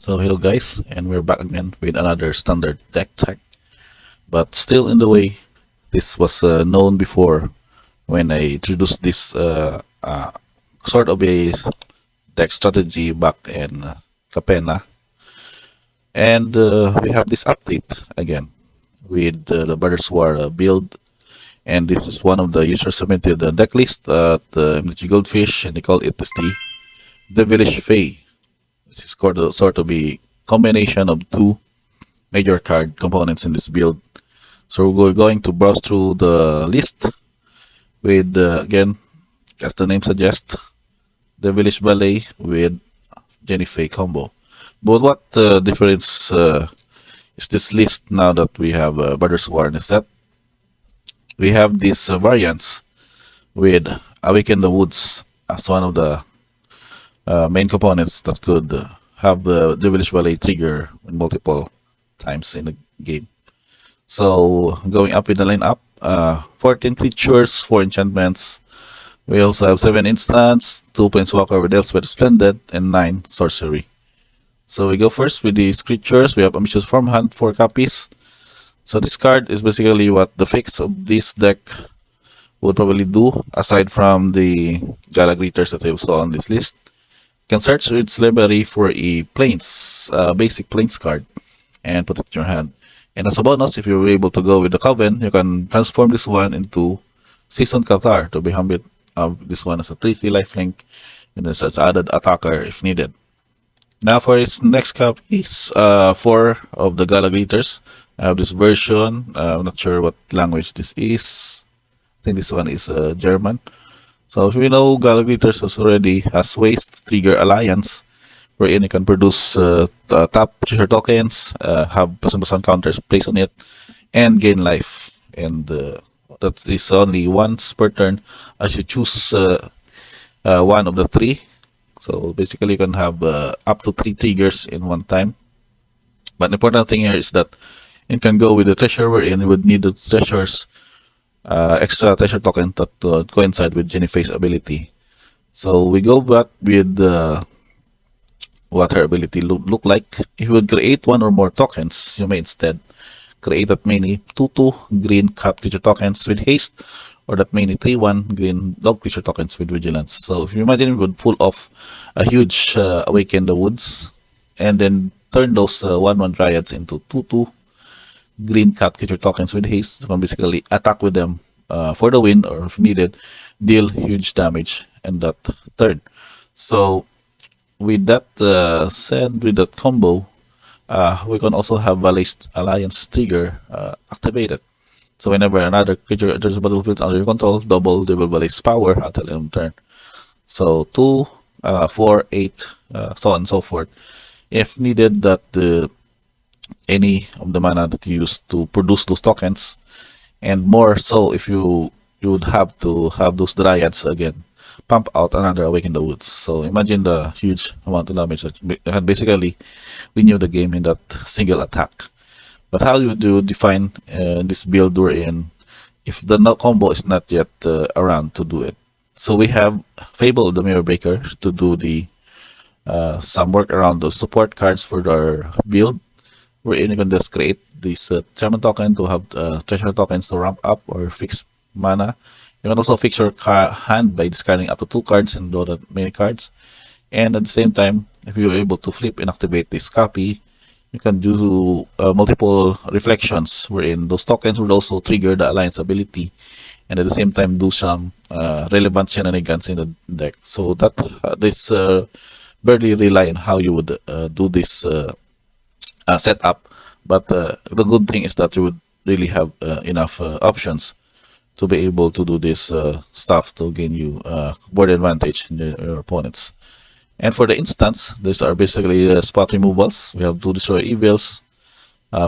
So hello guys, and we're back again with another standard deck tech, but still in the way. This was known before when I introduced this sort of a deck strategy back in Capena, and we have this update again with the Brothers War build, and this is one of the user submitted deck list at MTG Goldfish, and they call it as the Devilish Faye. This is sort of a combination of two major card components in this build. So we're going to browse through the list with, again, as the name suggests, Devilish Ballet with Jenny Faye combo. But what difference is this list now that we have Brothers War is that we have these variants with Awaken the Woods as one of the main components that could have the Devilish Ballet trigger multiple times in the game. So going up in the lineup, 14 creatures, 4 enchantments. We also have 7 instants, 2 planeswalker with Elspeth Splendid, and 9 sorcery. So we go first with these creatures. We have Ambitious Farmhand, 4 copies. So this card is basically what the fix of this deck would probably do, aside from the Gala Greeters that we saw on this list. You can search its library for a plains, basic plains card, and put it in your hand. And as a bonus, if you're able to go with the Coven, you can transform this one into Seasoned Qatar to become this one as a 3/3 lifelink, and as added attacker if needed. Now for its next copies, 4 of the Gala Greeters. I have this version. I'm not sure what language this is. I think this one is German. So if you know, Gala Greeters already has ways to trigger alliance, wherein you can produce top treasure tokens, have +++ counters placed on it, and gain life. And that is only once per turn as you choose one of the 3. So basically, you can have up to 3 triggers in one time. But the important thing here is that you can go with the treasure, wherein you would need the treasures, extra treasure token that coincide with Jenny Faye's ability. So we go back with what her ability look like. If you would create 1 or more tokens, you may instead create that many 2/2 green cat creature tokens with haste, or that many 3/1 green dog creature tokens with vigilance. So if you imagine, we would pull off a huge Awaken the Woods, and then turn those 1/1 dryads into 2/2 green cat creature tokens with haste. You can basically attack with them for the win, or if needed, deal huge damage in that turn. So with that said, with that combo, we can also have Alliance trigger activated. So whenever another creature enters the battlefield under your control, double Devil Ballet's power until end turn. So 2, 4, 8, so on and so forth. If needed, that any of the mana that you use to produce those tokens, and more so if you would have to have those dryads again pump out another Awaken the Woods. So imagine the huge amount of damage that can basically win you the game in that single attack. But how do you define this build we're in if the combo is not yet around to do it? So we have Fable of the Mirror Breaker to do the some work around those support cards for our build, wherein you can just create this Chairman token to have treasure tokens to ramp up or fix mana. You can also fix your hand by discarding up to 2 cards and draw that many cards. And at the same time, if you're able to flip and activate this copy, you can do multiple reflections, wherein those tokens will also trigger the Alliance ability, and at the same time do some relevant shenanigans in the deck. So that this barely rely on how you would do this setup, but the good thing is that you would really have enough options to be able to do this stuff to gain you board advantage in your opponents. And for the instants, these are basically spot removals. We have 2 Destroy Evils,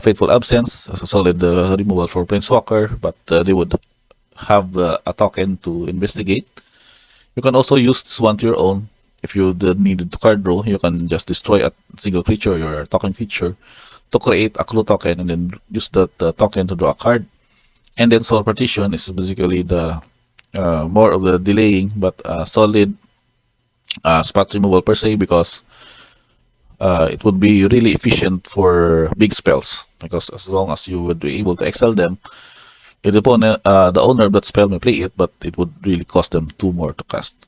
Faithful Absence as a solid removal for Planeswalker, but they would have a token to investigate. You can also use this one to your own. If you needed to card draw, you can just destroy a single creature, your token creature, to create a clue token, and then use that token to draw a card. And then Soul Partition is basically the more of the delaying but solid spot removal per se, because it would be really efficient for big spells, because as long as you would be able to excel them, the opponent, the owner of that spell may play it, but it would really cost them 2 more to cast.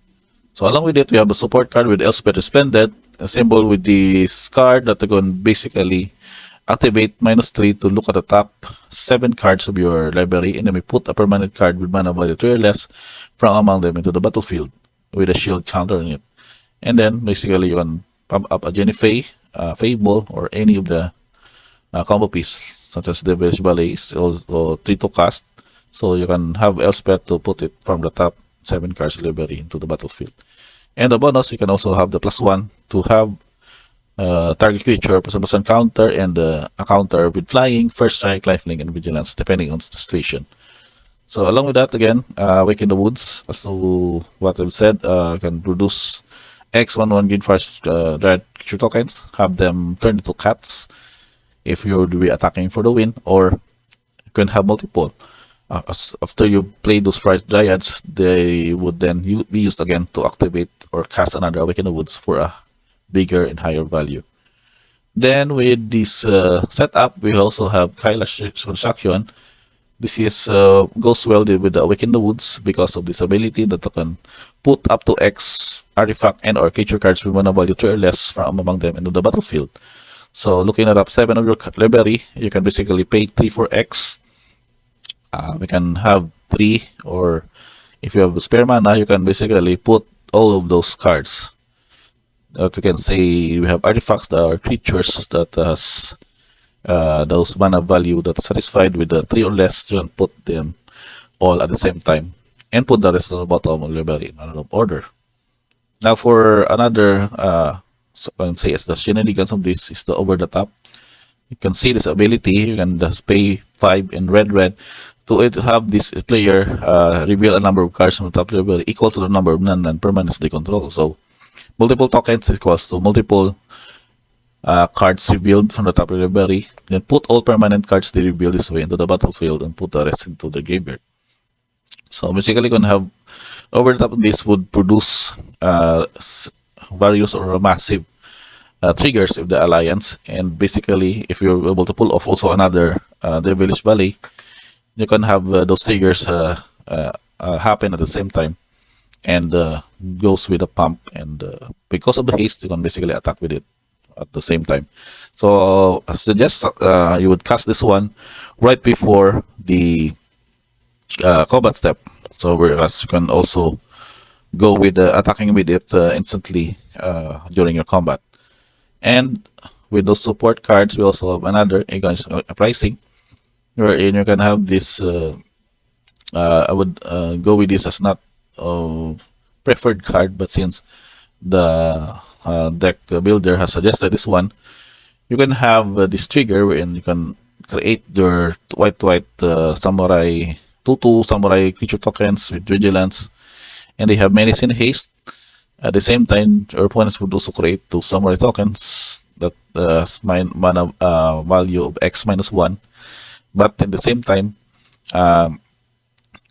So along with it, we have a support card with Elspeth Resplendent, a symbol with this card that you can basically activate -3 to look at the top 7 cards of your library, and then we put a permanent card with mana value 3 or less from among them into the battlefield with a shield counter on it. And then basically you can pump up a Jenny Faye, Fable, or any of the combo piece such as Devilish Faye is also 3 to cast. So you can have Elspeth to put it from the top 7 cards library into the battlefield. And the bonus, you can also have the +1 to have target creature +1 counter, and a counter with flying, first strike, lifelink, and vigilance, depending on the situation. So along with that, again, Wake in the Woods, as to what I've said, can produce X11 green forest red creature tokens, have them turn into cats if you would be attacking for the win, or you can have multiple. After you play those Forest Dryads, they would then be used again to activate or cast another Awake in the Woods for a bigger and higher value. Then with this setup, we also have Kailash Construction. This is goes well with the Awake in the Woods because of this ability that you can put up to X artifact and or creature cards with mana value 3 or less from among them into the battlefield. So looking at up 7 of your library, you can basically pay 3 for X. We can have 3, or if you have spare mana, you can basically put all of those cards. That we can say we have artifacts that are creatures that has those mana value that's satisfied with the 3 or less. You can put them all at the same time and put the rest of the bottom of the library in another order. Now for another, so I can say as the shenanigans of this is the over the top. You can see this ability. You can just pay 5 in red to have this player reveal a number of cards from the top library equal to the number of non-permanents they control. So multiple tokens equals to multiple cards revealed from the top library. Then put all permanent cards they reveal this way into the battlefield and put the rest into the graveyard. So basically, you can have over the top of this would produce various or massive triggers of the alliance, and basically if you're able to pull off also another Devilish Valley, you can have those triggers happen at the same time, and goes with a pump, and because of the haste you can basically attack with it at the same time. So I suggest you would cast this one right before the combat step, so whereas you can also go with attacking with it instantly during your combat. And with those support cards, we also have another pricing, wherein you can have this. I would go with this as not preferred card, but since the deck builder has suggested this one, you can have this trigger wherein you can create your white samurai 2/2 samurai creature tokens with vigilance, and they have menace and haste. At the same time, your opponents would also create 2 samurai tokens that mana value of X -1. But at the same time,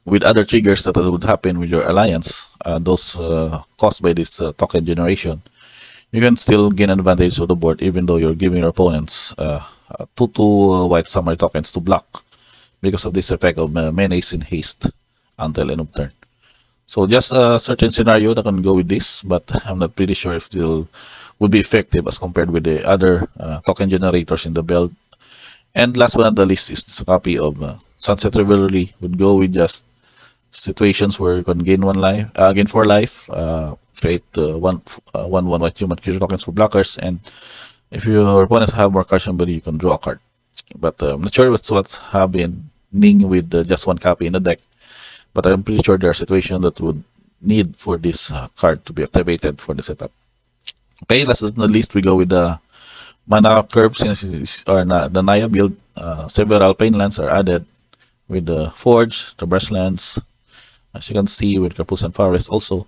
with other triggers that would happen with your alliance, those caused by this token generation, you can still gain advantage of the board even though you're giving your opponents 2/2 white samurai tokens to block because of this effect of menace and haste until end of turn. So just a certain scenario that can go with this, but I'm not pretty sure if it would be effective as compared with the other token generators in the build. And last but not the least is this copy of Sunset Rivalry. Would go with just situations where you can gain 1 life, gain 4 life, create one white human creature tokens for blockers, and if your opponents have more cards somebody, you can draw a card. But I'm not sure what's happening with just 1 copy in the deck. But I'm pretty sure there are situations that would need for this card to be activated for the setup. Okay, last but not least, we go with the mana curve. Since it's the Naya build, several pain lands are added with the Forge, the Brushlands, as you can see with Carpusan Forest also,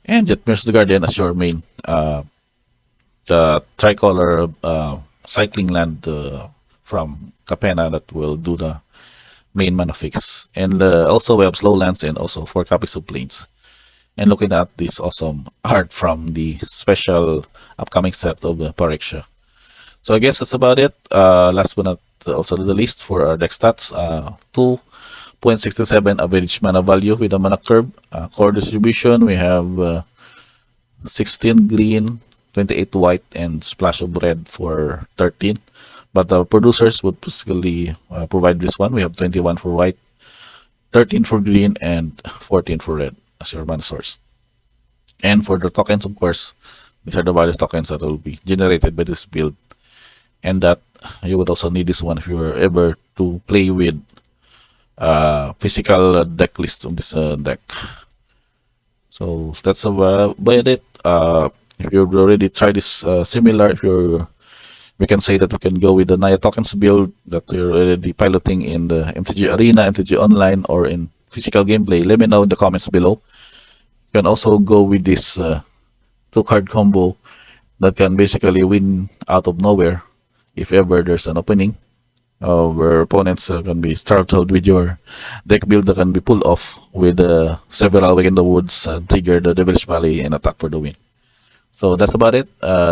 and Jetmir's the Guardian as your main the tricolor cycling land from Capena that will do the main mana fix. And also we have slow lands and also 4 copies of planes. and looking at this awesome art from the special upcoming set of the Pariksha. So I guess that's about it. Last but not also the least for our deck stats, 2.67 average mana value with a mana curve. Core distribution, we have 16 green, 28 white, and splash of red for 13. But the producers would basically provide this one. We have 21 for white, 13 for green, and 14 for red as your mana source. And for the tokens, of course, these are the various tokens that will be generated by this build. And that you would also need this one if you were ever to play with physical deck list of this deck. So that's about it. If you've already tried this similar, if you're, we can say that we can go with the Naya tokens build that you're already piloting in the MTG Arena, MTG Online, or in physical gameplay. Let me know in the comments below. You can also go with this two-card combo that can basically win out of nowhere if ever there's an opening where opponents can be startled with your deck build that can be pulled off with several Wake in the Woods, trigger the Devilish Valley, and attack for the win. So that's about it.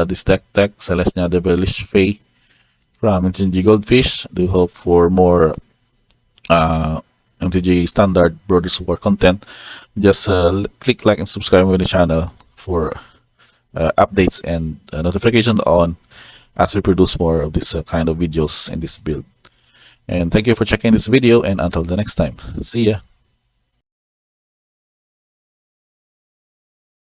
This deck Selesnya Devilish Faye from MTG Goldfish. Do hope for more MTG standard Brothers War content. Just click like and subscribe to the channel for updates and notification on as we produce more of this kind of videos in this build. And thank you for checking this video, and until the next time, see ya.